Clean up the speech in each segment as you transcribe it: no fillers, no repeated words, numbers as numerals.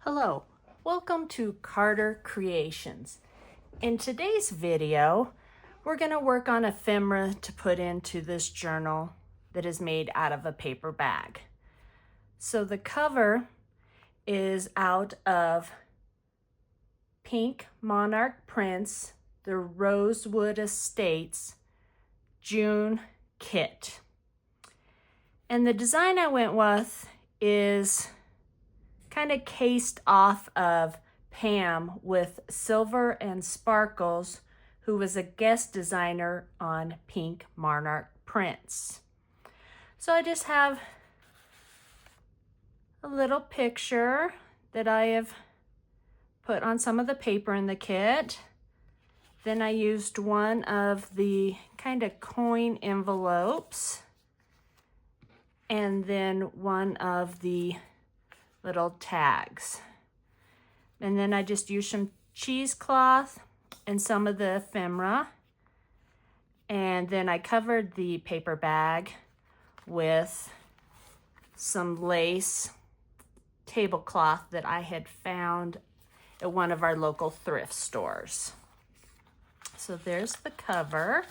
Hello, welcome to Carter Creations. In today's video, we're going to work on ephemera to put into this journal that is made out of a paper bag. So the cover is out of Pink Monarch prints, the Rosewood Estates June kit. And the design I went with is kind of cased off of Pam with Silver and Sparkles, who was a guest designer on Pink Monarch prints. So I just have a little picture that I have put on some of the paper in the kit. Then I used one of the kind of coin envelopes, and then one of the little tags. And then I just used some cheesecloth and some of the ephemera. And then I covered the paper bag with some lace tablecloth that I had found at one of our local thrift stores. So there's the cover.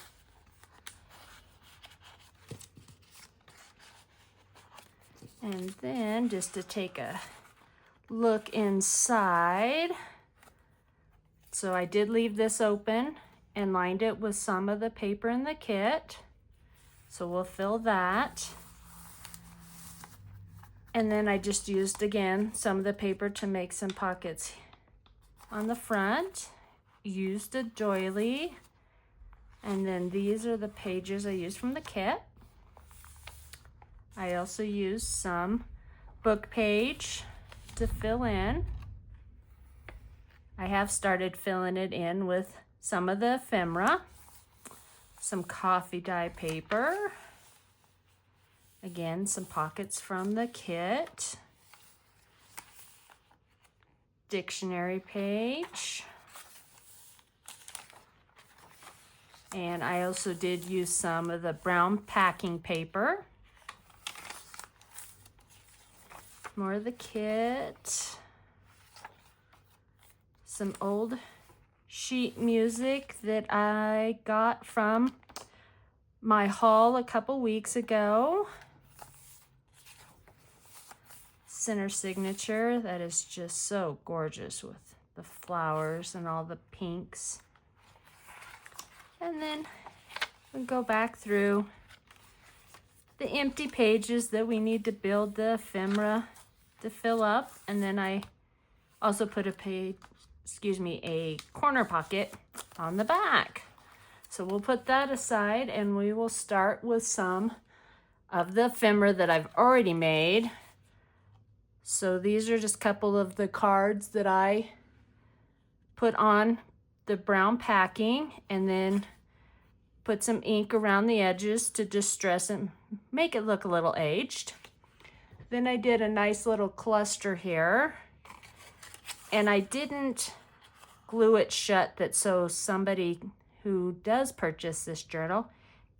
And then just to take a look inside. So I did leave this open and lined it with some of the paper in the kit. So we'll fill that. And then I just used, again, some of the paper to make some pockets on the front. Used a doily. And then these are the pages I used from the kit. I also used some book page to fill in. I have started filling it in with some of the ephemera, some coffee dye paper, again, some pockets from the kit, dictionary page, and I also did use some of the brown packing paper. More of the kit, some old sheet music that I got from my haul a couple weeks ago. Center signature, that is just so gorgeous with the flowers and all the pinks. And then we go back through the empty pages that we need to build the ephemera to fill up. And then I also put a corner pocket on the back. So we'll put that aside and we will start with some of the ephemera that I've already made. So these are just a couple of the cards that I put on the brown packing and then put some ink around the edges to distress and make it look a little aged. Then I did a nice little cluster here, and I didn't glue it shut so somebody who does purchase this journal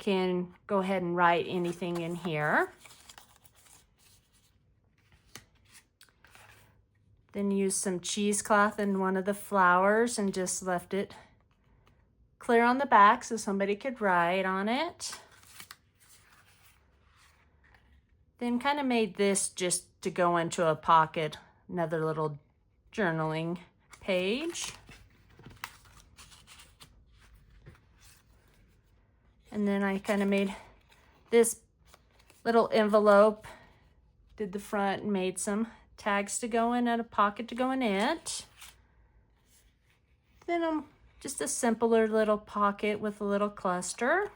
can go ahead and write anything in here. Then used some cheesecloth in one of the flowers and just left it clear on the back so somebody could write on it. Then kind of made this just to go into a pocket, another little journaling page. And then I kind of made this little envelope, did the front and made some tags to go in and a pocket to go in it. Then just a simpler little pocket with a little cluster.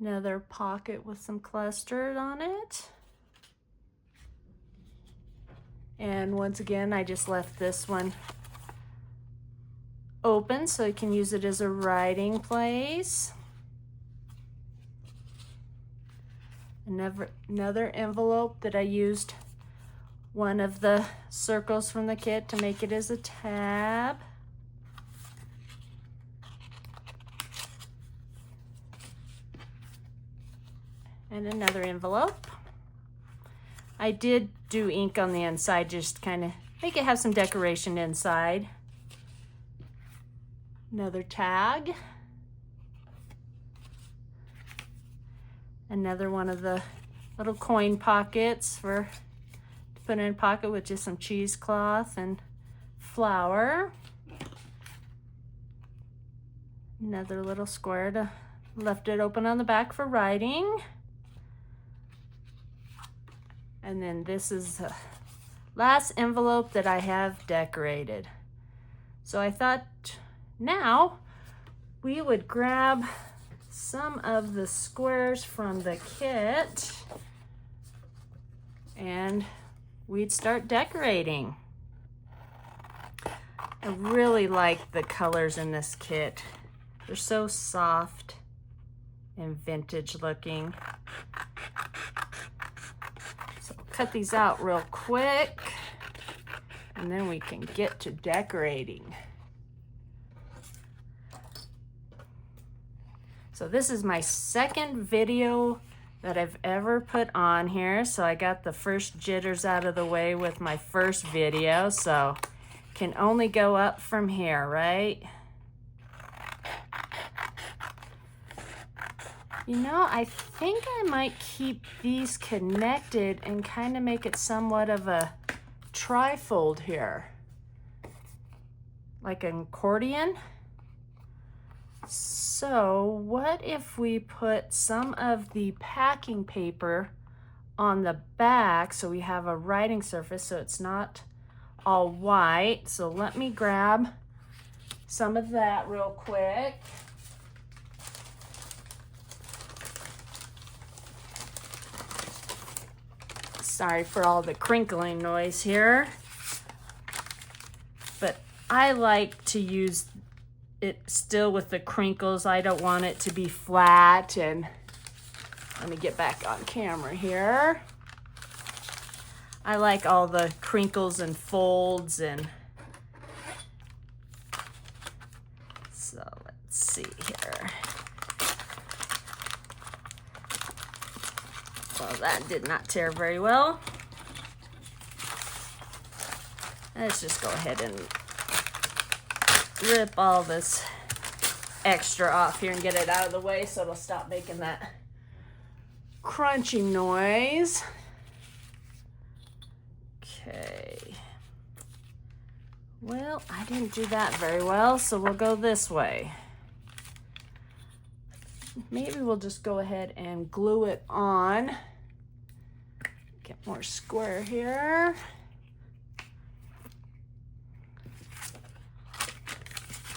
Another pocket with some clusters on it. And once again, I just left this one open so I can use it as a writing place. Another envelope that I used one of the circles from the kit to make it as a tab. And another envelope. I did do ink on the inside, just kind of make it have some decoration inside. Another tag. Another one of the little coin pockets to put in a pocket with just some cheesecloth and flour. Another little square to left it open on the back for writing. And then this is the last envelope that I have decorated. So I thought now we would grab some of the squares from the kit and we'd start decorating. I really like the colors in this kit. They're so soft and vintage looking. So I'll cut these out real quick and then we can get to decorating. So this is my second video that I've ever put on here. So I got the first jitters out of the way with my first video. So can only go up from here, right? You know, I think I might keep these connected and kind of make it somewhat of a trifold here. Like an accordion. So what if we put some of the packing paper on the back so we have a writing surface so it's not all white. So let me grab some of that real quick. Sorry for all the crinkling noise here, but I like to use it still with the crinkles. I don't want it to be flat. And let me get back on camera here. I like all the crinkles and folds, and so let's see here. Well, that did not tear very well. Let's just go ahead and rip all this extra off here and get it out of the way so it'll stop making that crunching noise. Okay. Well, I didn't do that very well, so we'll go this way. Maybe we'll just go ahead and glue it on. Get more square here.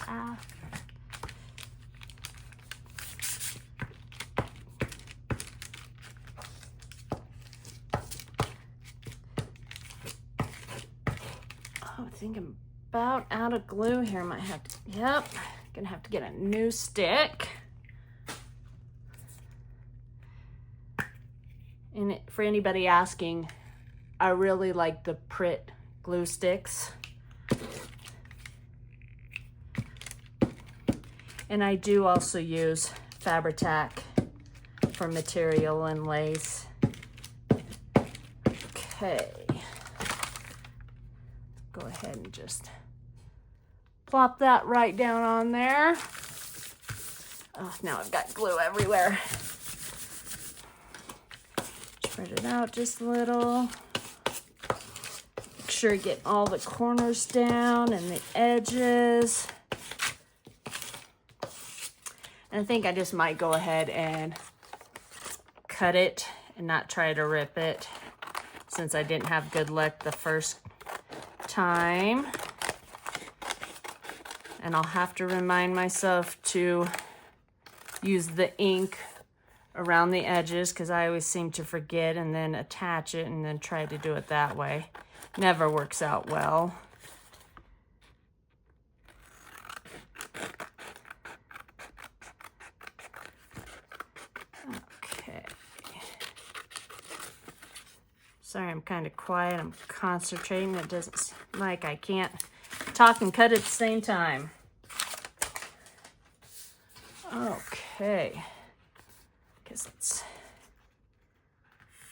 Oh, I think I'm about out of glue here. Might have to, yep, gonna have to get a new stick. And for anybody asking, I really like the Pritt glue sticks. And I do also use Fabri-Tac for material and lace. Okay. Go ahead and just plop that right down on there. Oh, now I've got glue everywhere. Spread it out just a little. Make sure you get all the corners down and the edges. And I think I just might go ahead and cut it and not try to rip it since I didn't have good luck the first time. And I'll have to remind myself to use the ink around the edges because I always seem to forget and then attach it and then try to do it that way. Never works out well. Okay. Sorry, I'm kind of quiet. I'm concentrating. It doesn't seem like I can't talk and cut at the same time. Okay. Guess let's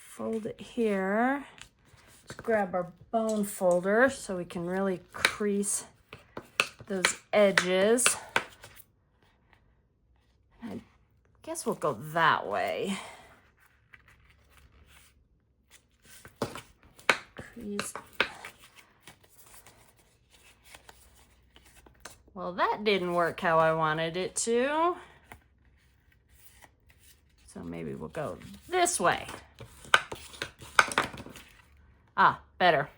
fold it here. grab our bone folder so we can really crease those edges. I guess we'll go that way. Crease. Well, that didn't work how I wanted it to. So maybe we'll go this way. Ah, better.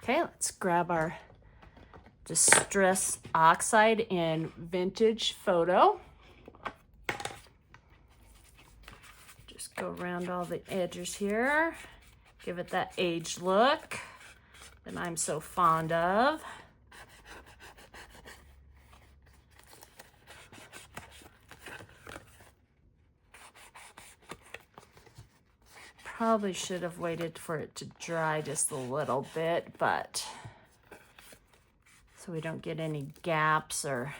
Okay, let's grab our Distress Oxide in Vintage Photo. Just go around all the edges here. Give it that aged look that I'm so fond of. Probably should have waited for it to dry just a little bit, but so we don't get any gaps or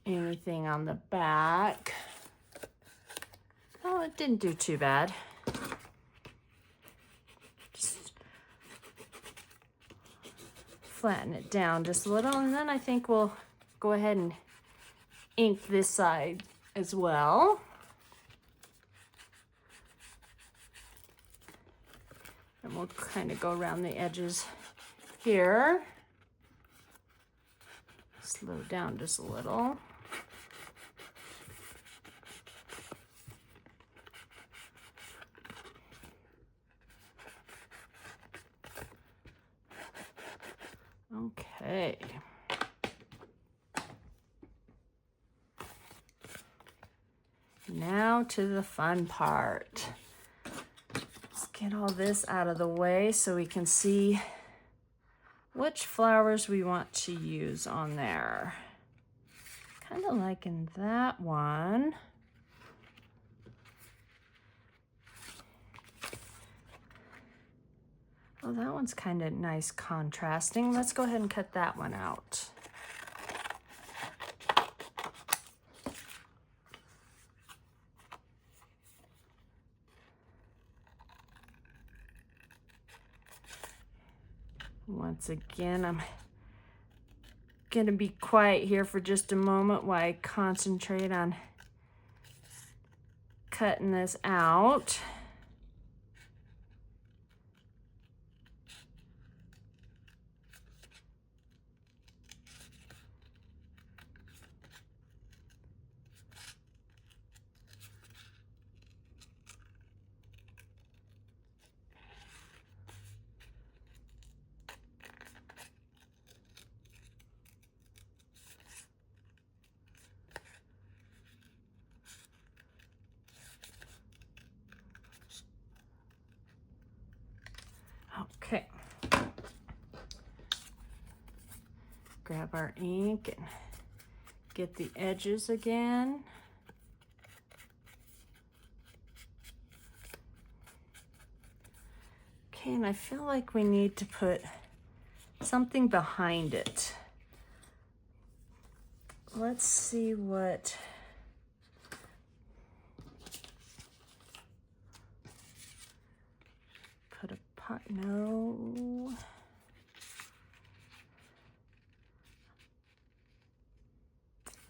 anything on the back. Oh, it didn't do too bad. Just flatten it down just a little, and then I think we'll go ahead and ink this side as well. And we'll kind of go around the edges here. Slow down just a little. Okay. Now to the fun part. Get all this out of the way so we can see which flowers we want to use on there. Kind of liking that one. Oh, that one's kind of nice contrasting. Let's go ahead and cut that one out. Once again, I'm going to be quiet here for just a moment while I concentrate on cutting this out. Okay. Grab our ink and get the edges again. Okay, and I feel like we need to put something behind it. Let's see what... Put a pot, no.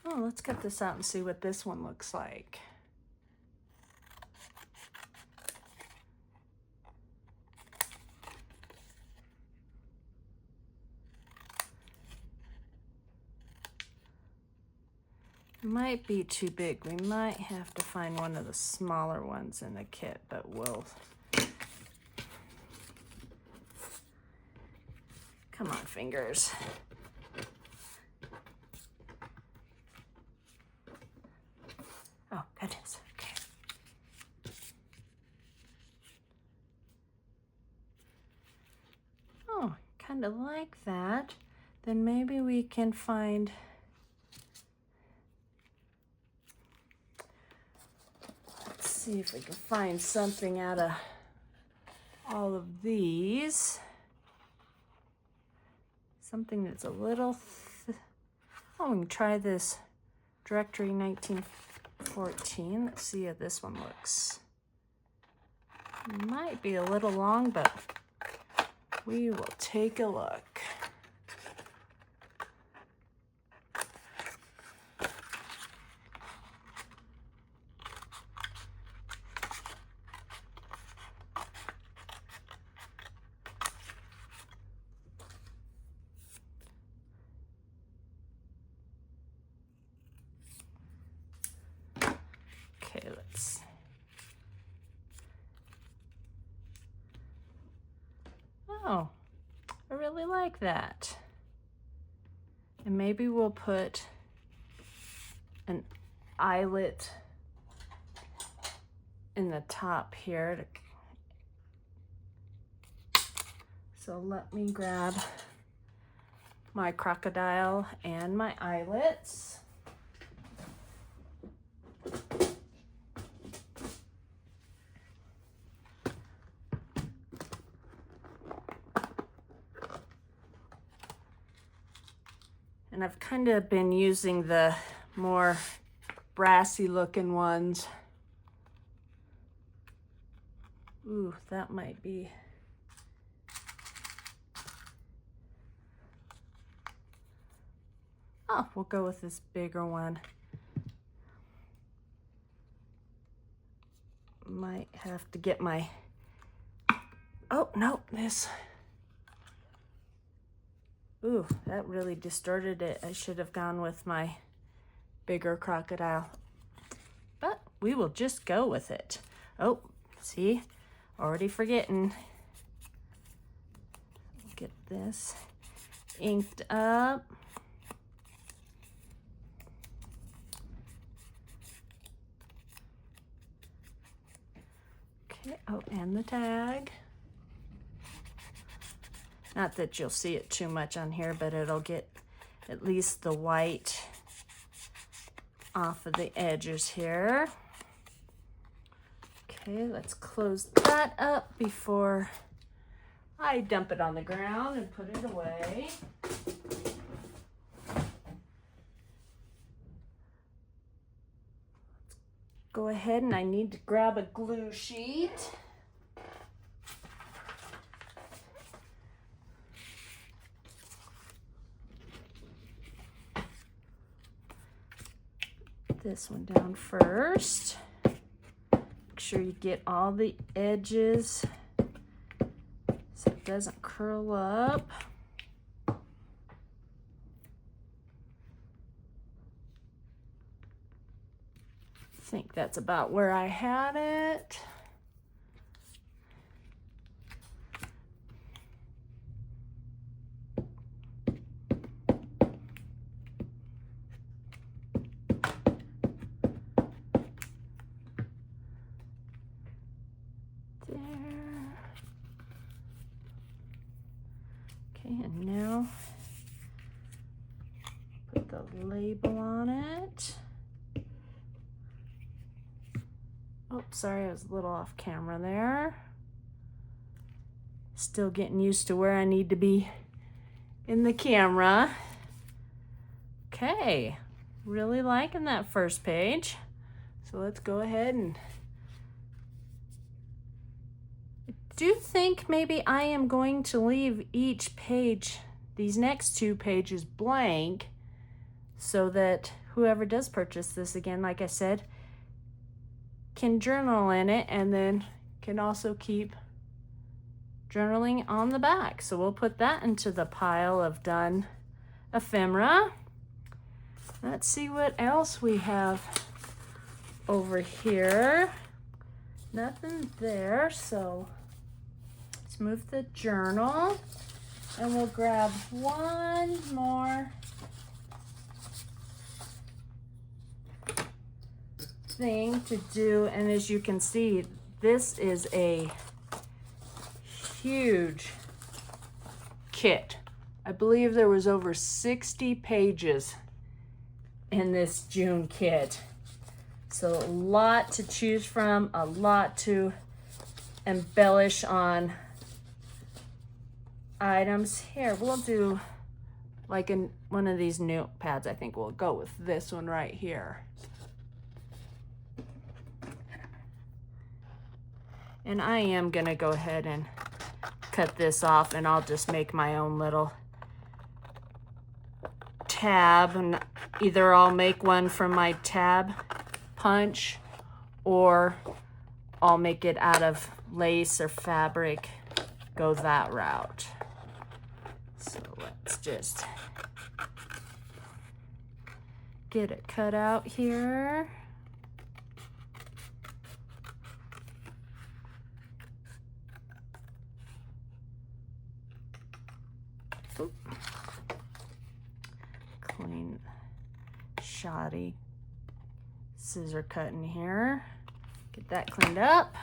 Oh, let's cut this out and see what this one looks like. Might be too big. We might have to find one of the smaller ones in the kit, but we'll... Come on, fingers. Oh, goodness. Okay. Oh, kind of like that. Then maybe we can find... Let's see if we can find something out of all of these. Something that's a little... Oh, we can try this Directory 1914. Let's see how this one looks. Might be a little long, but we will take a look. Okay, let's. Oh, I really like that. And maybe we'll put an eyelet in the top here. So let me grab my crocodile and my eyelets. And I've kind of been using the more brassy looking ones. Ooh, that might be. Oh, we'll go with this bigger one. Might have to get my, oh, no, this. Ooh, that really distorted it. I should have gone with my bigger crocodile. But we will just go with it. Oh, see, already forgetting. Get this inked up. Okay, oh, and the tag. Not that you'll see it too much on here, but it'll get at least the white off of the edges here. Okay, let's close that up before I dump it on the ground and put it away. Go ahead, and I need to grab a glue sheet. This one down first. Make sure you get all the edges so it doesn't curl up. I think that's about where I had it. And now put the label on it. Oh, sorry, I was a little off camera there. Still getting used to where I need to be in the camera. Okay, really liking that first page. So let's go ahead and do think maybe I am going to leave each page, these next two pages, blank so that whoever does purchase this, again, like I said, can journal in it and then can also keep journaling on the back. So we'll put that into the pile of done ephemera. Let's see what else we have over here. Nothing there, so let's move the journal and we'll grab one more thing to do. And as you can see, this is a huge kit. I believe there was over 60 pages in this June kit. So a lot to choose from, a lot to embellish on items. Here, we'll do like in one of these notepads. I think we'll go with this one right here. And I am gonna go ahead and cut this off, and I'll just make my own little tab, and either I'll make one from my tab punch, or I'll make it out of lace or fabric, go that route. So let's just get it cut out here. Oop. Clean, shoddy scissor cut in here. Get that cleaned up.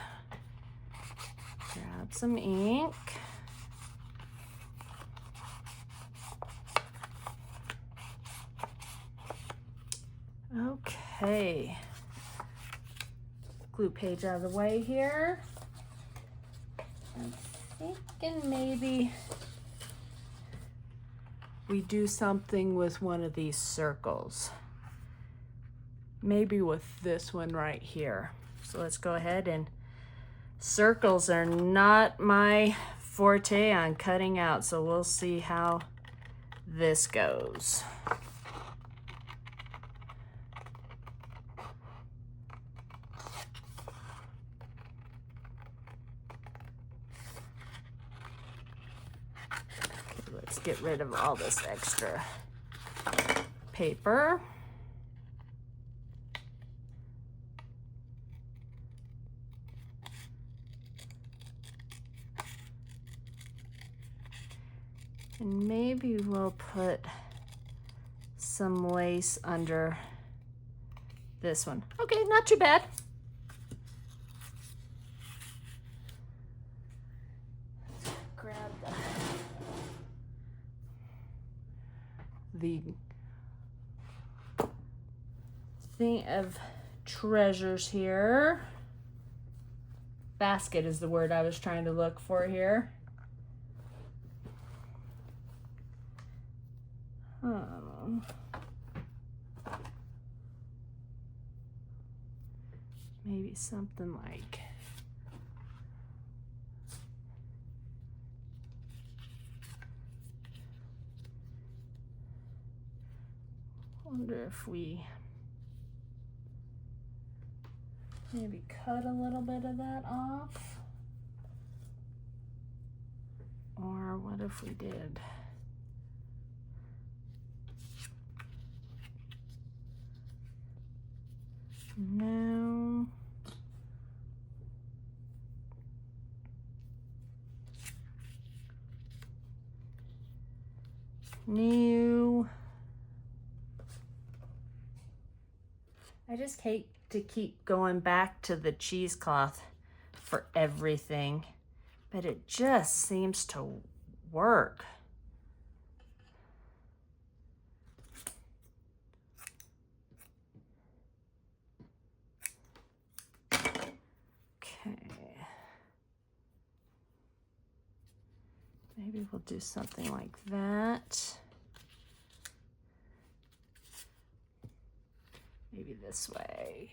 Grab some ink. Okay. Glue page out of the way here. I'm thinking maybe we do something with one of these circles. Maybe with this one right here. So let's go ahead, and circles are not my forte on cutting out, so we'll see how this goes. Okay, let's get rid of all this extra paper. And maybe we'll put some lace under this one. Okay, not too bad. Grab the thing of treasures here. Basket is the word I was trying to look for here. Maybe something like wonder if we maybe cut a little bit of that off, or what if we did no. New. I just hate to keep going back to the cheesecloth for everything, but it just seems to work. Okay. Maybe we'll do something like that. Maybe this way.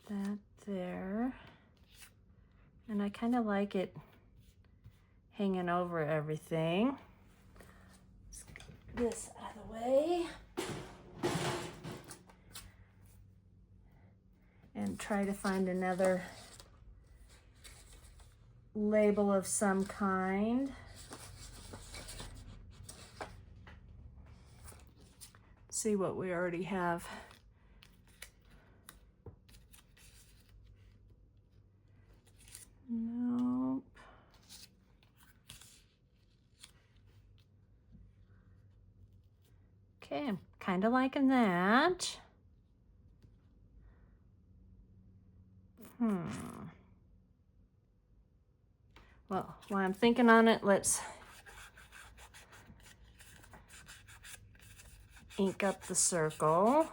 Put that there. And I kind of like it hanging over everything. Let's get this out of the way. And try to find another label of some kind. See what we already have. Nope. Okay, I'm kind of liking that. Well, while I'm thinking on it, let's ink up the circle.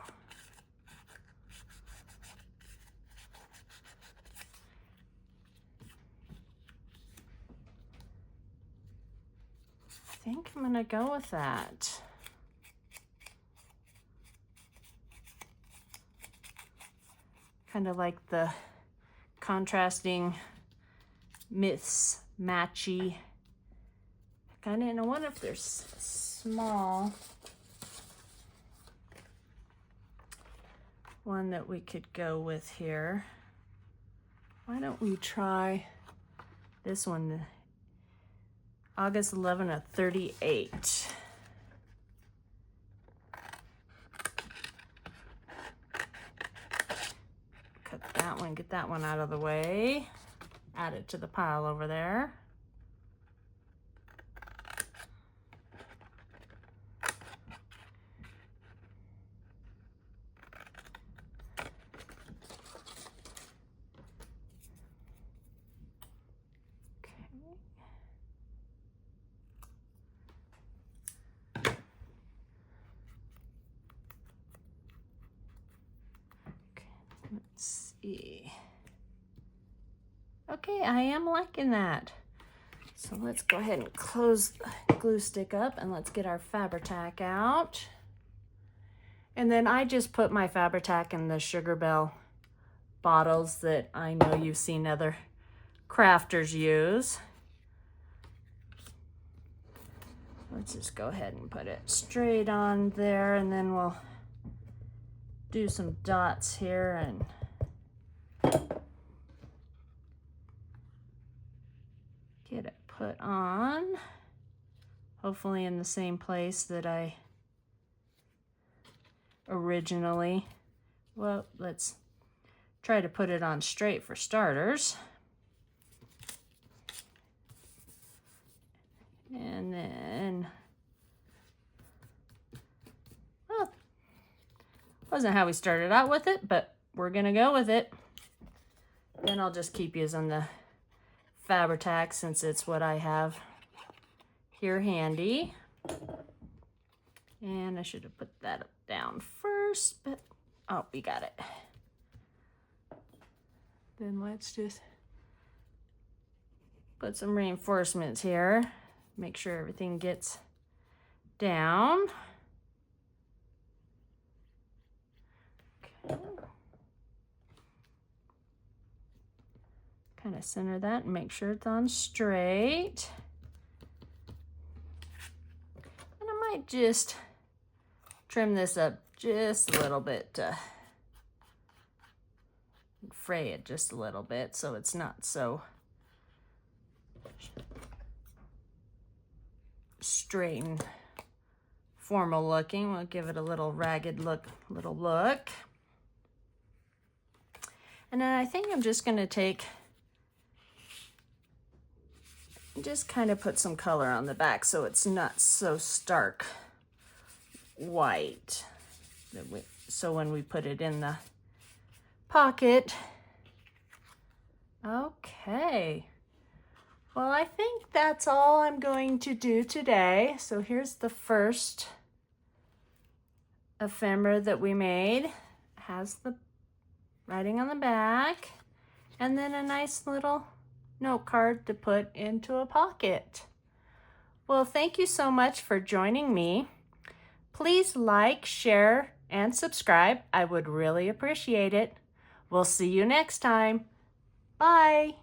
I think I'm gonna go with that. kind of like the contrasting myths matchy kind of. And I wonder if there's small one that we could go with here. Why don't we try this one, August 11 of 38. Cut that one, get that one out of the way. Add it to the pile over there. Let's see. Okay, I am liking that. So let's go ahead and close the glue stick up and let's get our Fabri-Tac out. And then I just put my Fabri-Tac in the Sugar Bell bottles that I know you've seen other crafters use. Let's just go ahead and put it straight on there, and then we'll do some dots here and get it put on, hopefully in the same place that I originally, well, let's try to put it on straight for starters. And then, well, wasn't how we started out with it, but we're gonna go with it. Then I'll just keep using the Fabri-Tac since it's what I have here handy. And I should have put that up down first, but oh, we got it. Then let's just put some reinforcements here. Make sure everything gets down. Okay. Kind of center that and make sure it's on straight. And I might just trim this up just a little bit to fray it just a little bit so it's not so straight and formal looking. We'll give it a little ragged look. And then I think I'm just going to take, just kind of put some color on the back so it's not so stark white. So when we put it in the pocket. Okay. Well, I think that's all I'm going to do today. So here's the first ephemera that we made. It has the writing on the back and then a nice little note card to put into a pocket. Well, thank you so much for joining me. Please like, share, and subscribe. I would really appreciate it. We'll see you next time. Bye.